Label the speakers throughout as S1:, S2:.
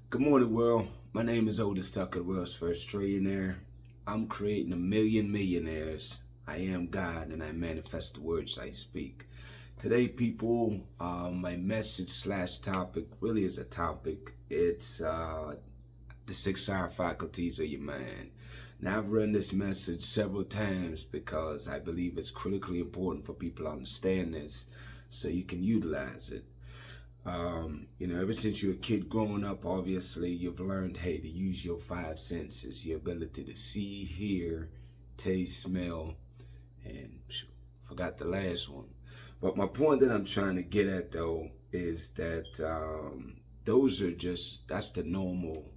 S1: Good morning, world. My name is Otis Tucker, the world's first trillionaire. I'm creating a million millionaires. I am God and I manifest the words I speak. Today, people, my message slash topic really is a topic. It's the 6 hour faculties of your mind. Now, I've run this message several times because I believe it's critically important for people to understand this so you can utilize it. Ever since you're a kid growing up, obviously you've learned, hey, to use your 5 senses, your ability to see, hear, taste, smell, and forgot the last one. But my point that I'm trying to get at though is that that's the normal,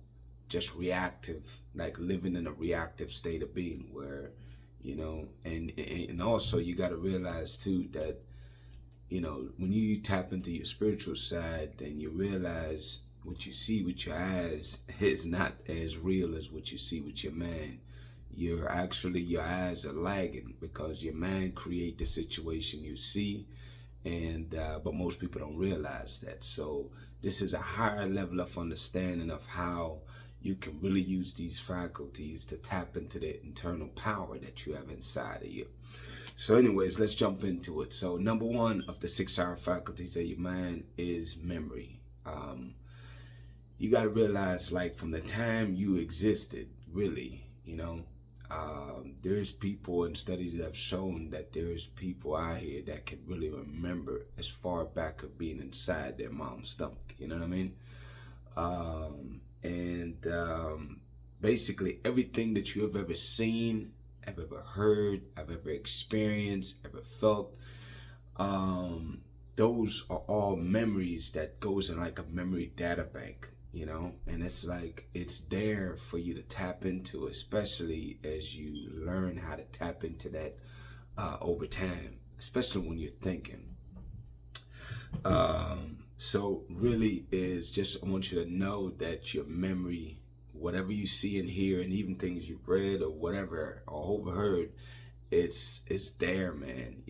S1: just reactive, like living in a reactive state of being where, and also you got to realize too that when you tap into your spiritual side, then you realize what you see with your eyes is not as real as what you see with your mind. Your eyes are lagging because your mind create the situation you see, and but most people don't realize that. So this is a higher level of understanding of how you can really use these faculties to tap into the internal power that you have inside of you. So anyways, let's jump into it. So number one of the 6 hour faculties of your mind is memory. You got to realize, like, from the time you existed, really, there's people and studies that have shown that there's people out here that can really remember as far back of being inside their mom's stomach. You know what I mean? Basically everything that you have ever seen, I've ever heard, I've ever experienced, ever felt, those are all memories that goes in like a memory data bank, and it's like it's there for you to tap into, especially as you learn how to tap into that over time, especially when you're thinking. So really is just, I want you to know that your memory, whatever you see and hear, and even things you've read or whatever or overheard, it's there, man.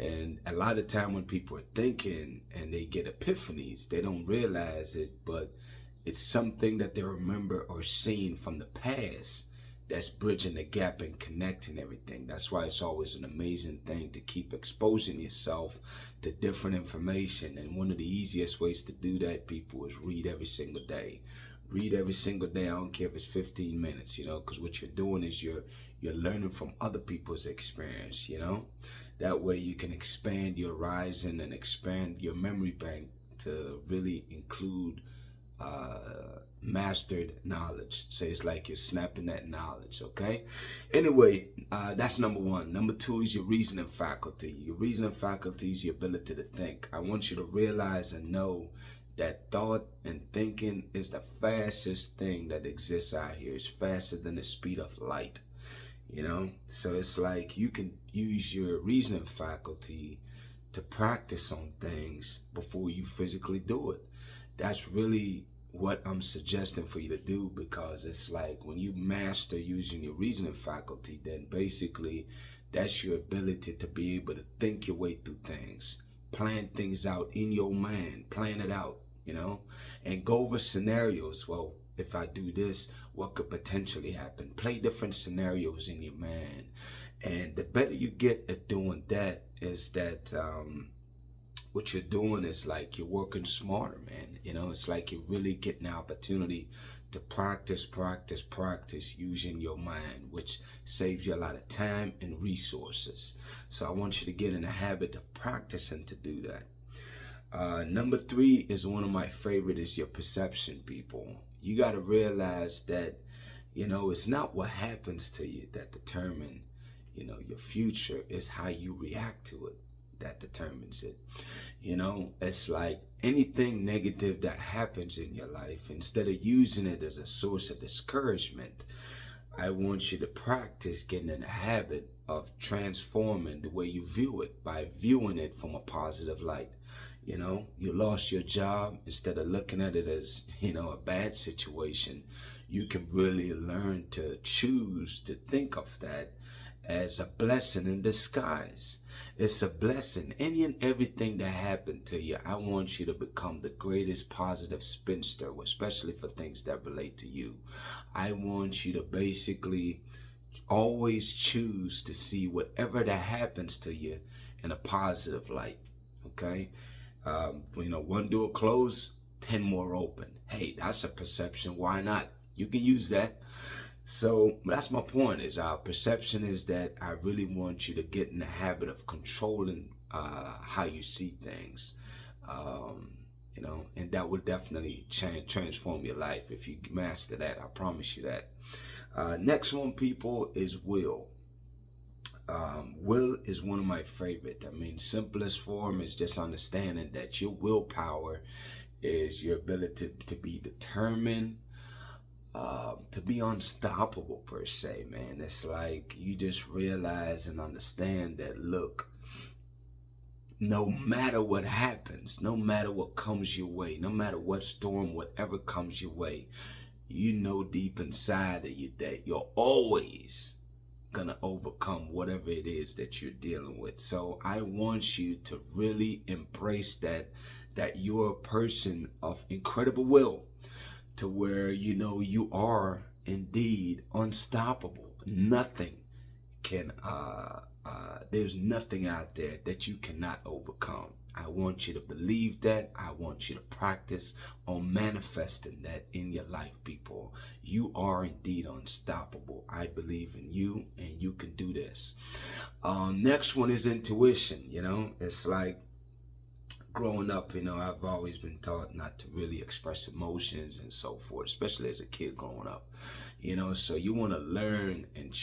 S1: And a lot of time when people are thinking and they get epiphanies, they don't realize it, but it's something that they remember or seen from the past that's bridging the gap and connecting everything. That's why it's always an amazing thing to keep exposing yourself to different information. And one of the easiest ways to do that, people, is read every single day. Read every single day. I don't care if it's 15 minutes, because what you're doing is you're learning from other people's experience, That way you can expand your horizon and expand your memory bank to really include mastered knowledge. So it's like you're snapping that knowledge, okay? Anyway, that's number one. Number two is your reasoning faculty. Your reasoning faculty is your ability to think. I want you to realize and know that thought and thinking is the fastest thing that exists out here. It's faster than the speed of light, So it's like you can use your reasoning faculty to practice on things before you physically do it. That's really what I'm suggesting for you to do, because it's like when you master using your reasoning faculty, then basically that's your ability to be able to think your way through things, plan things out in your mind, plan it out, and go over scenarios. Well, if I do this, what could potentially happen? Play different scenarios in your mind. And the better you get at doing that is that what you're doing is like you're working smarter, man. It's like you're really getting the opportunity to practice using your mind, which saves you a lot of time and resources. So I want you to get in the habit of practicing to do that. Number three is one of my favorite, is your perception, people. You got to realize that, it's not what happens to you that determine, your future. Is how you react to it that determines it. It's like anything negative that happens in your life, instead of using it as a source of discouragement, I want you to practice getting in the habit of transforming the way you view it by viewing it from a positive light. You lost your job, instead of looking at it as, a bad situation, you can really learn to choose to think of that as a blessing in disguise. It's a blessing. Any and everything that happened to you, I want you to become the greatest positive spinster, especially for things that relate to you. I want you to basically always choose to see whatever that happens to you in a positive light. Okay? One door closed, 10 more open. Hey, that's a perception. Why not? You can use that. So that's my point, is our perception is that I really want you to get in the habit of controlling how you see things. And that will definitely transform your life if you master that. I promise you that. Next one, people, is will. Will is one of my favorite. I mean, simplest form is just understanding that your willpower is your ability to be determined, to be unstoppable per se, man. It's like you just realize and understand that, look, no matter what happens, no matter what comes your way, no matter what storm, whatever comes your way, you know deep inside of you that you're always gonna overcome whatever it is that you're dealing with. So I want you to really embrace that you're a person of incredible will, to where you are indeed unstoppable. Nothing can there's nothing out there that you cannot overcome. I want you to believe that. I want you to practice on manifesting that in your life, people. You are indeed unstoppable. I believe in you, and you can do this. Next one is intuition. It's like, growing up, I've always been taught not to really express emotions and so forth, especially as a kid growing up. So you want to learn and